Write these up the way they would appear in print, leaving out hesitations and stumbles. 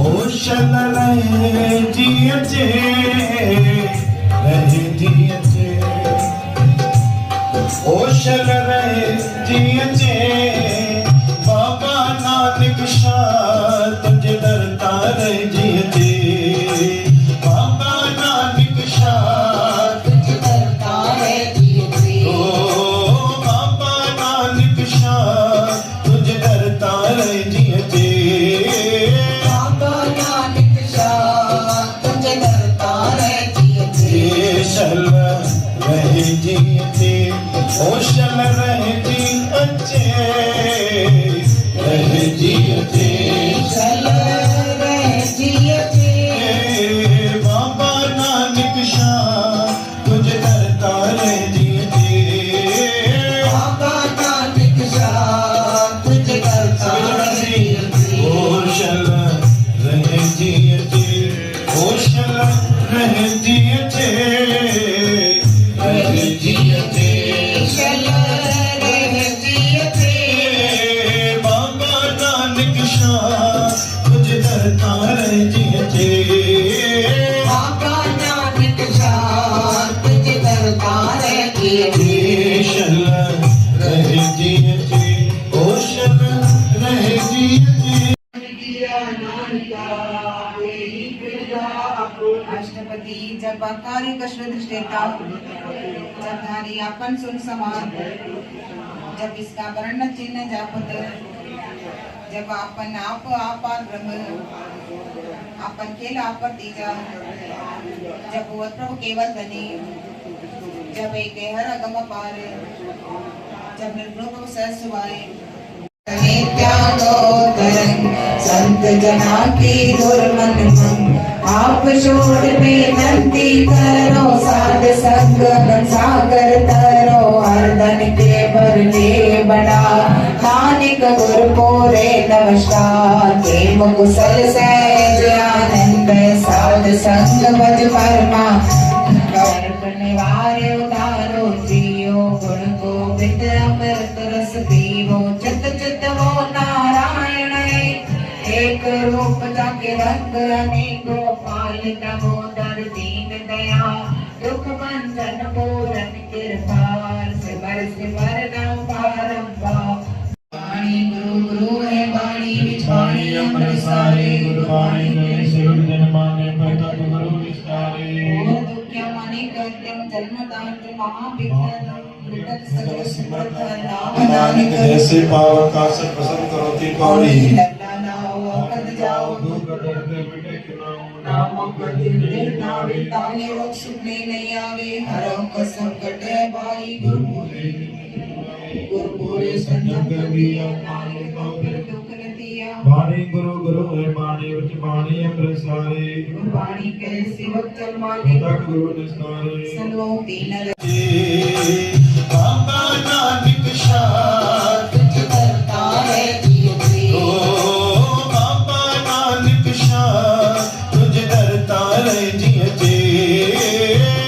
होशल रहे जियचे रहे जियचे होशल रहे जियचे बाबा नानक शाह तुझे दरता रहे जियचे बाबा नानक शाह तुझे दरता रहे जियचे ओ बाबा नानक शाह तुझे दरता रहे जियचे रहे जीते होशल रहे जी अच्छे रहे जीते चल रहे जीते बाबा नानक शाह तुझे दरता रहे जीते बाबा नानक शाह तुझे दरता रहे होशल रहे जीते होशल रहे जीते बाबा नानक शाह तुझे दरता रहे जियते बाबा नानक शाह तुझे दरता रहे जियते शल रहे जियते होशल रहे जियते अष्टपति जब कार्य कष्ट दृष्टेता जब धारी अपन सुन समान जब इसका वर्ण चिन्ह जापत जब अपन आप आपार ब्रह्म अपन खेल आपर तीजा जब वो प्रभु केवल धनी जब एक हर अगम पार जब निर्गुण सरसुवाए त्यागो करन संत जना की दुर्मन आप छोड़ बेनती करो साध संग सागर तरो हरदन के भरले बड़ा नानक गुर पोरे नमस्कार के कुशल सहज आनंद साध संग भज परमा निवारे उतारो जियो गुण को विद अमृत रस पीवो चित चित वो नारायण एक रूप जाके रंग अनेको पाल दामोदर दीन दया दुख भंजन पूरन कृपाल सिमर नाम बारंबार वाणी गुरु गुरु है वाणी विचारी अमृत सारे गुरु वाणी गुरु शिव जन माने पता गुरु विचारे दुख्या माने कर्तम जन्म दान महाविघ्न विगत सगल सिमरत नाम नानक जैसे पावन का सब पसंद करो ती पौड़ी जाओ नाम कति नावे ताले रोग सुनने नहीं आवे हरों का संकट है भाई गुरु पूरे संजम कर दिया माने को फिर दुख न दिया बाणी गुरु गुरु है बाणी विच बाणी अमृत सारे बाणी के सेवक चल माने तक गुरु निस्तारे सलो दीन बाबा नानक शाह तुझे दरता रहे जियते ओ बाबा नानक शाह तुझे दरता रहे जियते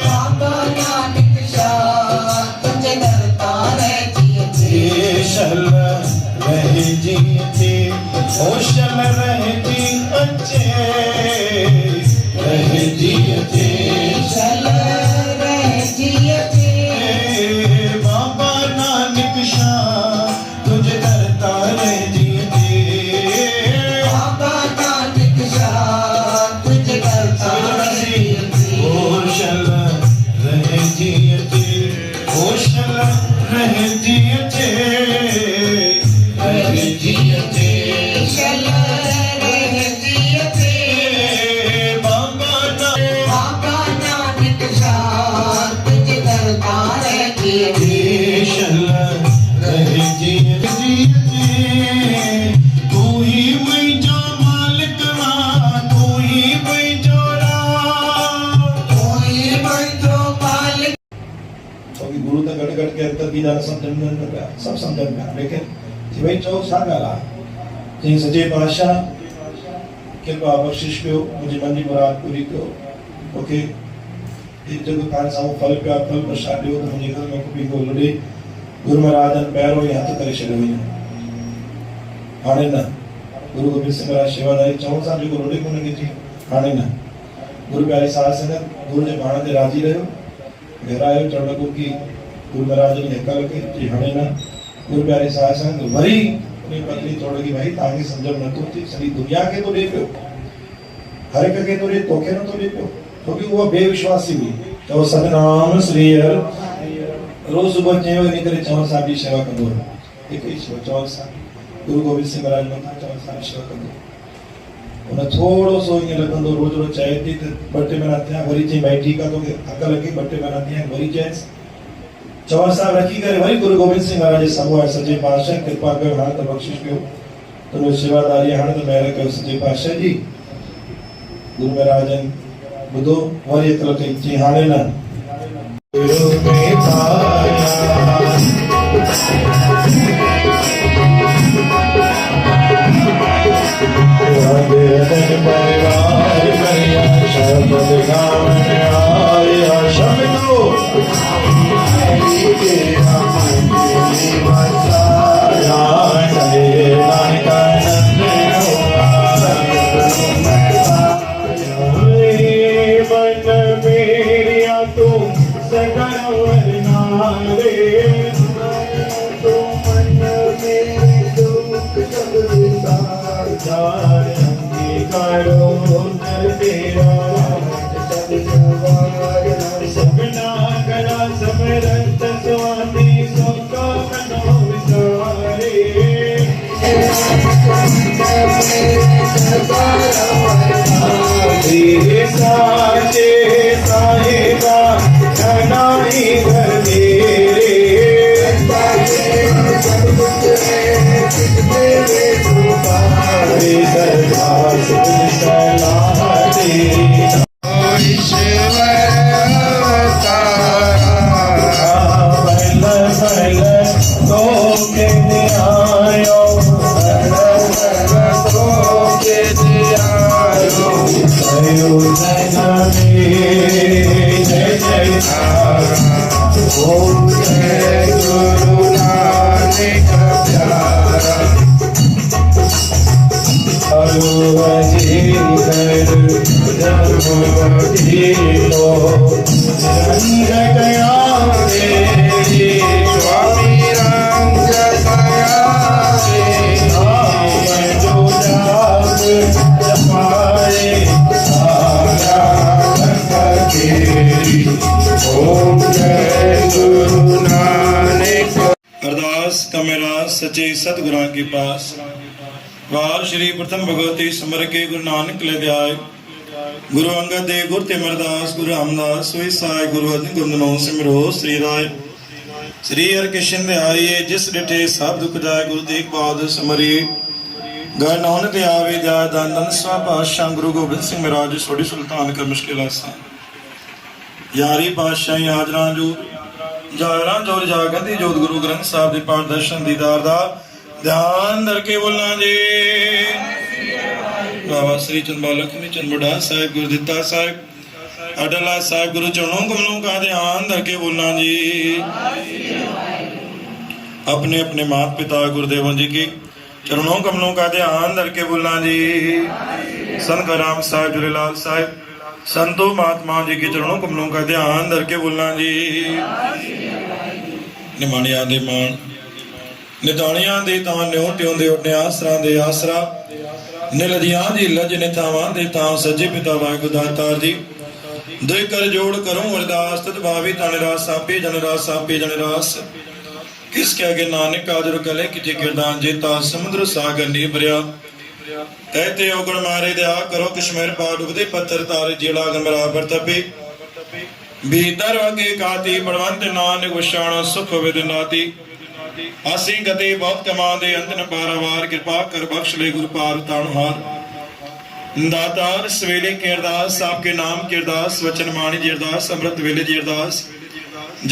बाबा नानक शाह तुझे दरता रहे जियते शल रहे जियते होशल रहे जी अच्छे रहे जियते चल रहे जियते बाबा नानक शाह तुझे दरता रहे जियते बाबा नानक शाह तुझे दरता रहे होशल रहे जियते होशल रहे जियते रहे जियते चल रहे जियते बाबा नानक शाह तुझे दरता रहे जियते शल रहे जियते तू ही मैं जो मालिक तू ही मैं जो कोई बंदो मालिक अभी गुरु तक गड़ के अंतर की जान समझन में सब समझन में लेकिन जिवे चो सागाला जी सजे पातशाह कृपा बख्शिश पियो मुझे मन जी मुराद पूरी कयो ओके एक जगह कान सां फल पिया फल प्रसाद ॾियो त मुंहिंजे घर में को बि को लॾे गुरु महाराज पहिरों ई हथ करे छॾियो हुई हाणे न गुरु गोबिंद सिंह महाराज शेवादारी चवण सां जेको लॾे कोन थी हाणे न गुरु प्यारे साध संगत गुरु जे बाण ते राजी रहियो घरायो चवण लॻो की गुरु महाराज जी हकल खे जी हाणे न गुरु प्यारे साध संगत वरी उन पत्नी चवण लॻी भाई तव्हांखे सम्झ में नथो अचे सॼी दुनिया खे थो ॾे पियो हर हिक खे थो ॾे तोखे नथो ॾे पियो छोकी उहा बेविश्वासी हुई चओ सतनाम श्री हर रोज़ सुबुह चयो इन करे चवण सां बि शेवा कंदो हिकु ई शेवा चवण सां गुरु गोबिंद सिंह महाराज मथां चवण सां बि शेवा कंदो उन थोरो सो ईअं लॻंदो रोज़ रोज़ चए थी त ॿ टे महीना थिया वरी चई भई ठीकु आहे तोखे हक़ लॻी ॿ टे महीना थिया वरी चएसि चवण सां रखी करे वरी गुरु गोबिंद सिंह महाराज जे साम्हूं आहे सचे पातशाह कृपा कयो हाणे त बख़्शिश कयो तुंहिंजो शेवादारी हाणे त महिर कयो सचे पातशाह जी गुरु महाराजनि ॿुधो वरी हिकु लख चई हाणे न गुरु में पाया परिवार करिया शब्द गावन आया शब्दो सच्चे सतगुरां के पास वार श्री प्रथम भगवती समर के गुरु नानक ले ध्याय गुरु अंगद देव गुरु तिमरदास गुरु रामदास सोई साय गुरु अर्जन गोविंदनो सिमरो श्री राय श्री हर कृष्ण ध्याये जिस डिठे सब दुख जाय गुरु तेग बहादुर सिमरिए घर नौन ते आवे ध्याय दान दन स्वा पातशाह गुरु गोबिंद सिंह महाराज छोड़ी सुल्तान कर मुश्किल आसा यारी पातशाही हाजरां जो जागरां जोर जागती जोत गुरु ग्रंथ साहिब दे पाठ दर्शन दीदार दा ध्यान धरके बोलना जी बाबा श्री चंद लक्ष्मी चंद बड़ा साहिब गुरुदिता साहिब अडला साहिब गुरु चरणों कमलों का ध्यान धरके बोलना जी अपने अपने माता पिता गुरुदेवन जी की चरणों कमलों का ध्यान धरके बोलना जी संत राम साहिब झूलेलाल साहिब संतो महात्मा जी के चरणों कमलों का ध्यान धरके बोलना जी निमाणिया दे मान निताणिया दे तां न्यो ट्यों दे उठने आसरा दे आसरा निलदियां दी लज निथावां दे तां सजे पिता वाहिगुरू दातार जी दे कर जोड़ करूं अरदास तत भावी तन रास आपे जन रास किस क्या के नानक काजर गले किथे किरदान जेता समुद्र सागर नी भरिया कहते ओगण मारे दया करो कश्मीर पा डुबदे पत्थर तारे जेड़ा गमरा बरतपे भीतर वगे काती बड़वंत नानक वशाण सुख विदनाती आसी गते बहुत कमांदे अंत न पारावार कृपा कर बख्श ले गुरु पार ताणहार दातार सवेले के अरदास आपके नाम की अरदास वचन माणी जी अरदास अमृत वेले जी अरदास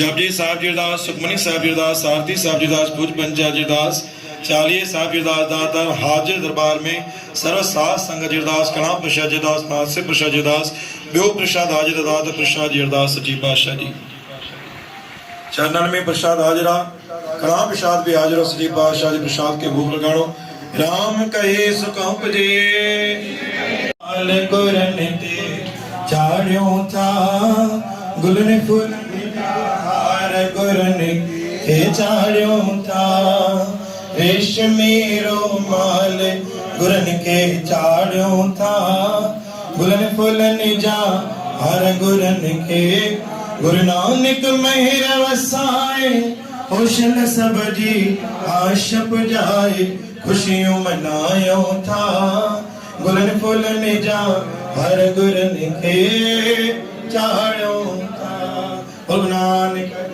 जपजी साहिब जी अरदास सुखमनी साहिब जी अरदास आरती साहिब जी अरदास पूज पंजा जी अरदास चालीहे साहब जी अरदास दाता हाजिर दरबार में सर्व साध संगत जी अरदास कलाम प्रसाद जी अरदास नासिक प्रसाद जी अरदास ब्यो प्रसाद हाजिर अरदास प्रसाद जी अरदास सच्ची पातशाह जी चरणन में प्रसाद हाजिरा कलाम प्रसाद भी हाजिर सच्ची पातशाह जी प्रसाद के भोग लगाणो राम कहे सुखों पजे आल गुरन ते चाड़ियो था गुलन फूल हार गुरन के चाड़ियो था रेशमी रोमाल गुरन के चाड़ियो था गुलन फूलन जा हर गुरन के गुरु नानक मेहर वसाए होशल सब जी आशप जाए खुशियों मनायो था गुलन फूलन जा हर गुरन के चाड़ियो था गुरु नानक